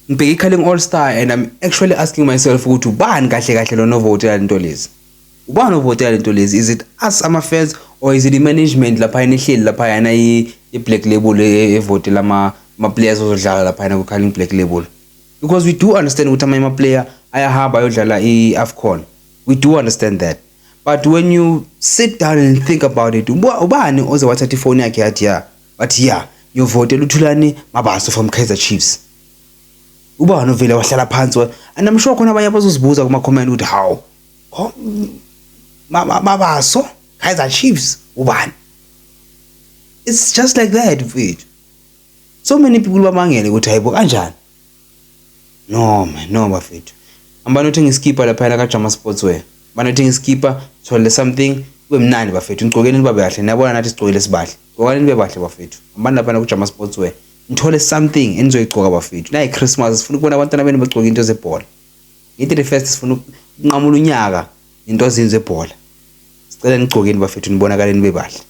ngibheka i-calling all star and I'm actually asking myself ukuthi ubani kahle kahle lo novotela into lezi. Ubani ovotela into lezi? Is it us ama-fans or is it the management lapha ehleli lapha yana i-Black Label evotela ama-players ozodlala lapha yana ku-calling Black Label? Because we do understand ukuthi ama-player ayahamba ayodlala i-AFCON. We do understand that. But when you sit down and think about it, ubani oze wathatha ifoni yakhe yathi but ngiyovotela uThulani Mabaso from Kaizer Chiefs. Ubani ovela wahlala phansi and I'm sure khona abanye abazozibuza kuma comment ukuthi how Mabaso Kaizer Chiefs ubani? It's just like that mfethu. So many people bamangele ukuthi hayibo kanjani. No man, no bafethu. Ambanothi ngiskipper lapha la kaJama Sportswear. Banothi ngiskipper thole something kubemnandi bafethu. Ngicokeni nibabe kahle. Niyabona nathi sigcokile sibahle. Ngokani nibe bahle bafethu. Ambani lapha kaJama Sportswear. Ngithole something enizoyigcoka bafethu. Na iChristmas sifuna ukubona abantwana benu begcoka into zebhola. Ngithi the first sifuna ukunqamula unyaka into zini zebhola. Sicela nigcokeni bafethu nibonakale nibe bahle.